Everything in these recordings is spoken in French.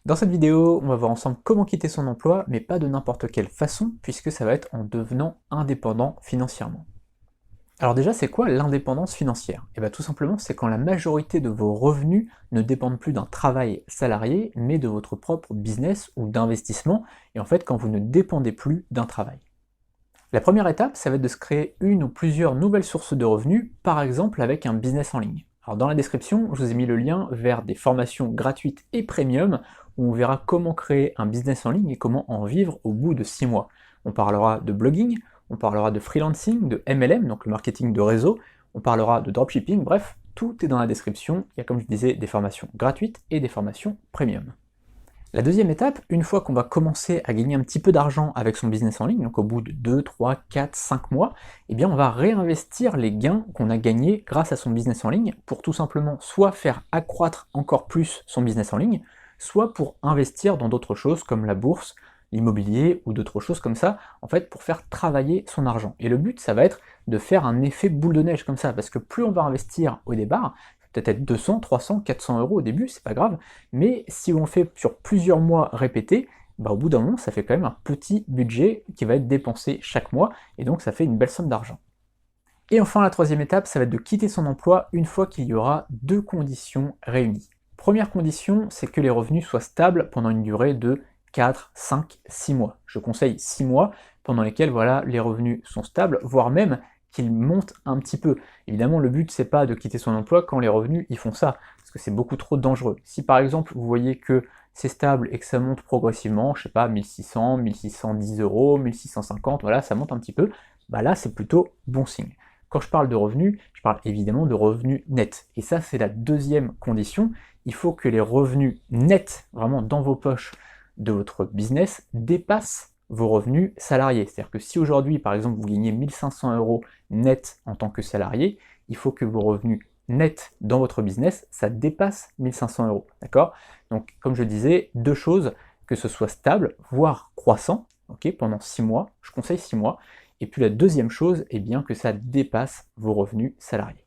Dans cette vidéo, on va voir ensemble comment quitter son emploi, mais pas de n'importe quelle façon, puisque ça va être en devenant indépendant financièrement. Alors déjà, c'est quoi l'indépendance financière? Et bien tout simplement, c'est quand la majorité de vos revenus ne dépendent plus d'un travail salarié, mais de votre propre business ou d'investissement, et en fait quand vous ne dépendez plus d'un travail. La première étape, ça va être de se créer une ou plusieurs nouvelles sources de revenus, par exemple avec un business en ligne. Alors dans la description, je vous ai mis le lien vers des formations gratuites et premium où on verra comment créer un business en ligne et comment en vivre au bout de 6 mois. On parlera de blogging, on parlera de freelancing, de MLM, donc le marketing de réseau, on parlera de dropshipping, bref, tout est dans la description. Il y a, comme je disais, des formations gratuites et des formations premium. La deuxième étape, une fois qu'on va commencer à gagner un petit peu d'argent avec son business en ligne, donc au bout de 2, 3, 4, 5 mois, eh bien on va réinvestir les gains qu'on a gagnés grâce à son business en ligne pour tout simplement soit faire accroître encore plus son business en ligne, soit pour investir dans d'autres choses comme la bourse, l'immobilier ou d'autres choses comme ça, en fait pour faire travailler son argent. Et le but, ça va être de faire un effet boule de neige comme ça, parce que plus on va investir au départ, peut-être 200, 300, 400 euros au début, c'est pas grave, mais si on fait sur plusieurs mois répétés, bah au bout d'un moment, ça fait quand même un petit budget qui va être dépensé chaque mois, et donc ça fait une belle somme d'argent. Et enfin, la troisième étape, ça va être de quitter son emploi une fois qu'il y aura deux conditions réunies. Première condition, c'est que les revenus soient stables pendant une durée de 4, 5, 6 mois. Je conseille 6 mois pendant lesquels voilà, les revenus sont stables, voire même qu'ils montent un petit peu. Évidemment, le but, c'est pas de quitter son emploi quand les revenus ils font ça, parce que c'est beaucoup trop dangereux. Si par exemple, vous voyez que c'est stable et que ça monte progressivement, je sais pas, 1600, 1610 euros, 1650, voilà, ça monte un petit peu, bah là, c'est plutôt bon signe. Quand je parle de revenus, je parle évidemment de revenus nets. Et ça, c'est la deuxième condition. Il faut que les revenus nets, vraiment dans vos poches de votre business, dépassent vos revenus salariés. C'est-à-dire que si aujourd'hui, par exemple, vous gagnez 1500 euros net en tant que salarié, il faut que vos revenus nets dans votre business, ça dépasse 1500 euros. D'accord? Donc, comme je disais, deux choses, que ce soit stable, voire croissant, ok, pendant 6 mois, je conseille 6 mois, et puis la deuxième chose, eh bien que ça dépasse vos revenus salariés.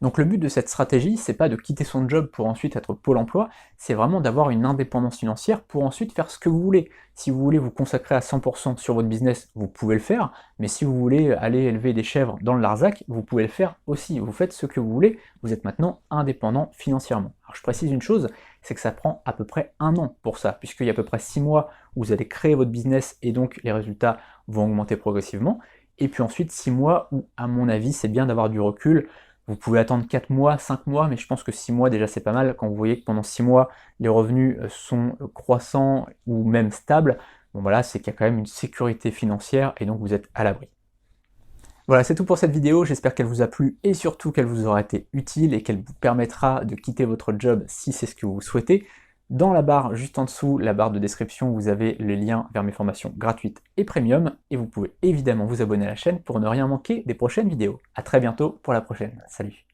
Donc le but de cette stratégie, c'est pas de quitter son job pour ensuite être Pôle emploi, c'est vraiment d'avoir une indépendance financière pour ensuite faire ce que vous voulez. Si vous voulez vous consacrer à 100% sur votre business, vous pouvez le faire, mais si vous voulez aller élever des chèvres dans le Larzac, vous pouvez le faire aussi. Vous faites ce que vous voulez, vous êtes maintenant indépendant financièrement. Alors je précise une chose, c'est que ça prend à peu près 1 an pour ça, puisqu'il y a à peu près 6 mois où vous allez créer votre business et donc les résultats vont augmenter progressivement, et puis ensuite 6 mois où, à mon avis, c'est bien d'avoir du recul. Vous pouvez attendre 4 mois, 5 mois, mais je pense que 6 mois déjà c'est pas mal. Quand vous voyez que pendant 6 mois les revenus sont croissants ou même stables, bon voilà, c'est qu'il y a quand même une sécurité financière et donc vous êtes à l'abri. Voilà, c'est tout pour cette vidéo, j'espère qu'elle vous a plu et surtout qu'elle vous aura été utile et qu'elle vous permettra de quitter votre job si c'est ce que vous souhaitez. Dans la barre juste en dessous, la barre de description, vous avez les liens vers mes formations gratuites et premium, et vous pouvez évidemment vous abonner à la chaîne pour ne rien manquer des prochaines vidéos. A très bientôt pour la prochaine, salut!